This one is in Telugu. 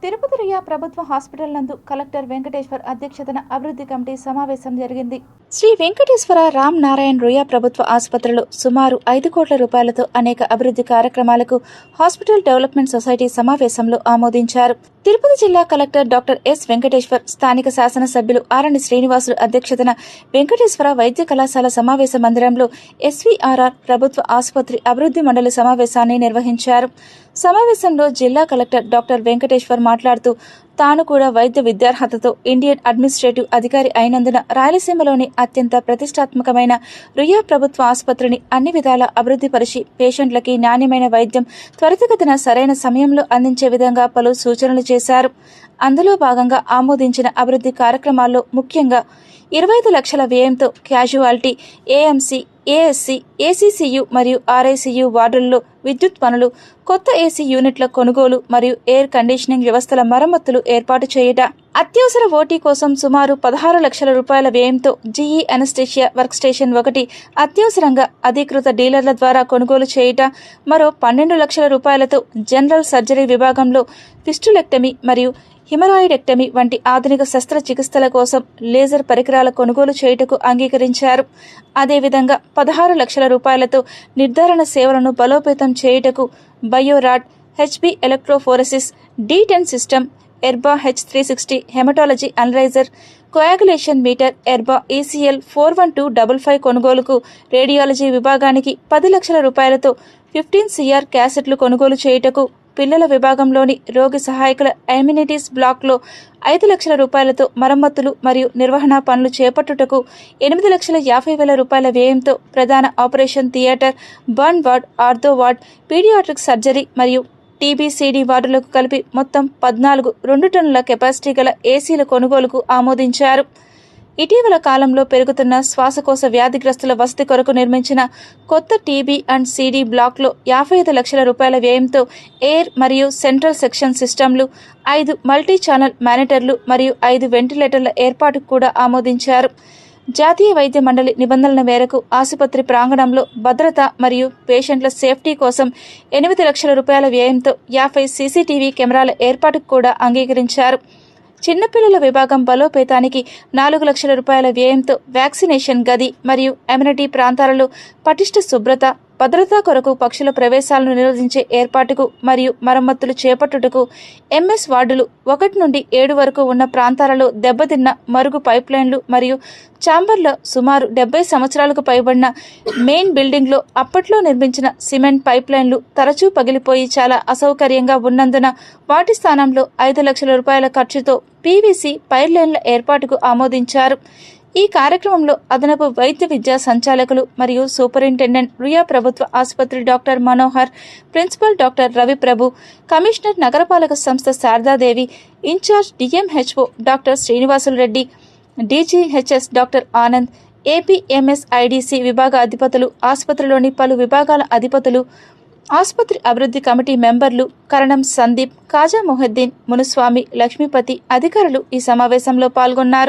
తిరుపతి రియా ప్రభుత్వ హాస్పిటల్ నందు కలెక్టర్ వెంకటేశ్వర్ అధ్యక్షతన అభివృద్ధి కమిటీ సమావేశం జరిగింది. శ్రీ వెంకటేశ్వర రామ్ నారాయణ్ రియా ప్రభుత్వ ఆసుపత్రిలో సుమారు 5 కోట్ల రూపాయలతో అనేక అభివృద్ధి కార్యక్రమాలకు హాస్పిటల్ డెవలప్మెంట్ సొసైటీ సమావేశంలో ఆమోదించారు. తిరుపతి జిల్లా కలెక్టర్ డాక్టర్ ఎస్ వెంకటేశ్వర్, స్థానిక శాసనసభ్యులు ఆరణి శ్రీనివాసులు అధ్యక్షతన వెంకటేశ్వర వైద్య కళాశాల సమావేశ మందిరంలో ఎస్వీఆర్ఆర్ ప్రభుత్వ ఆసుపత్రి అభివృద్ధి మండలి సమావేశాన్ని నిర్వహించారు. సమావేశంలో జిల్లా కలెక్టర్ డాక్టర్ వెంకటేశ్వర్ మాట్లాడుతూ, తాను కూడా వైద్య విద్యార్హతతో ఇండియన్ అడ్మినిస్ట్రేటివ్ అధికారి అయినందున రాయలసీమలోని అత్యంత ప్రతిష్టాత్మకమైన రుయా ప్రభుత్వ ఆసుపత్రిని అన్ని విధాలా అభివృద్ధి పరిచి పేషెంట్లకి నాణ్యమైన వైద్యం త్వరితగతిన సరైన సమయంలో అందించే విధంగా పలు సూచనలు చేశారు. అందులో భాగంగా ఆమోదించిన అభివృద్ధి కార్యక్రమాల్లో ముఖ్యంగా 25 లక్షల వ్యయంతో క్యాజువాలిటీ, ఏఎంసీ, ఏఎస్సీ, ఏసీసీయూ మరియు ఆర్ఐసీయూ వార్డుల్లో విద్యుత్ పనులు, కొత్త ఏసీ యూనిట్ల కొనుగోలు మరియు ఎయిర్ కండిషనింగ్ వ్యవస్థల మరమ్మతులు ఏర్పాటు చేయట, అత్యవసర ఓటీ కోసం సుమారు 16 లక్షల రూపాయల వ్యయంతో జీఈ అనస్థేషియా వర్క్ స్టేషన్ 1 అత్యవసరంగా అధీకృత డీలర్ల ద్వారా కొనుగోలు చేయట, మరో 12 లక్షల రూపాయలతో జనరల్ సర్జరీ విభాగంలో ఫిస్టులెక్టమీ మరియు హిమరాయిడెక్టమీ వంటి ఆధునిక శస్త్రచికిత్సల కోసం లేజర్ పరికరాల కొనుగోలు చేయుటకు అంగీకరించారు. అదేవిధంగా 16 లక్షల రూపాయలతో నిర్ధారణ సేవలను బలోపేతం చేయుటకు BioRad, HB electrophoresis, D10 system, Erba H360 haematology analyser, coagulation meter, Erba ECL 41255 కొనుగోలుకు రేడియాలజీ విభాగానికి 10 లక్షల రూపాయలతో 15 CR క్యాసెట్లు కొనుగోలు చేయుటకు, పిల్లల విభాగంలోని రోగి సహాయకుల ఎమ్యూనిటీస్ బ్లాక్లో 5 లక్షల రూపాయలతో మరమ్మతులు మరియు నిర్వహణ పనులు చేపట్టుటకు, 8,50,000 రూపాయల వ్యయంతో ప్రధాన operation theatre, burn ward, ortho ward, paediatric surgery మరియు TBCD వార్డులకు కలిపి మొత్తం 14 2 టన్నుల కెపాసిటీ గల ఏసీల కొనుగోలుకు ఆమోదించారు. ఇటీవల కాలంలో పెరుగుతున్న శ్వాసకోశ వ్యాధిగ్రస్తుల వసతి కొరకు నిర్మించిన కొత్త TB అండ్ CD బ్లాక్లో 55 లక్షల రూపాయల వ్యయంతో ఎయిర్ మరియు సెంట్రల్ సెక్షన్ సిస్టమ్లు, 5 మల్టీ ఛానల్ మానిటర్లు మరియు 5 వెంటిలేటర్ల ఏర్పాటుకు కూడా ఆమోదించారు. జాతీయ వైద్య మండలి నిబంధనల మేరకు ఆసుపత్రి ప్రాంగణంలో భద్రత మరియు పేషెంట్ల సేఫ్టీ కోసం 8 లక్షల రూపాయల వ్యయంతో 50 CCTV కెమెరాల ఏర్పాటుకు కూడా అంగీకరించారు. చిన్నపిల్లల విభాగం బలోపేతానికి 4 లక్షల రూపాయల వ్యయంతో వ్యాక్సినేషన్ గది మరియు ఎమ్యూనిటీ ప్రాంతాలలో పటిష్ట శుభ్రత, భద్రతా కొరకు పక్షుల ప్రవేశాలను నిరోధించే ఏర్పాటుకు మరియు మరమ్మతులు చేపట్టుటకు, MS వార్డులు 1 నుండి 7 వరకు ఉన్న ప్రాంతాలలో దెబ్బతిన్న మరుగు పైప్లైన్లు మరియు ఛాంబర్లో సుమారు 70 సంవత్సరాలకు పైబడిన మెయిన్ బిల్డింగ్లో అప్పట్లో నిర్మించిన సిమెంట్ పైప్లైన్లు తరచూ పగిలిపోయి చాలా అసౌకర్యంగా ఉన్నందున వాటి స్థానంలో 5 లక్షల రూపాయల ఖర్చుతో PVC పైర్లైన్ల ఏర్పాటుకు ఆమోదించారు. ఈ కార్యక్రమంలో అదనపు వైద్య విద్యా సంచాలకులు మరియు సూపరింటెండెంట్ రుయా ప్రభుత్వ ఆసుపత్రి doctor Manohar, principal doctor Ravi Prabhu, commissioner నగరపాలక సంస్థ Sharadadevi, in charge DMHO doctor Srinivasulu Reddy, DGHS doctor Anand, APMSIDC విభాగ అధిపతులు, ఆసుపత్రిలోని పలు విభాగాల అధిపతులు, ఆసుపత్రి అభివృద్ధి కమిటీ మెంబర్లు, కరణం సందీప్, కాజా మొహద్దీన్, మునుస్వామి, లక్ష్మీపతి అధికారులు ఈ సమావేశంలో పాల్గొన్నారు.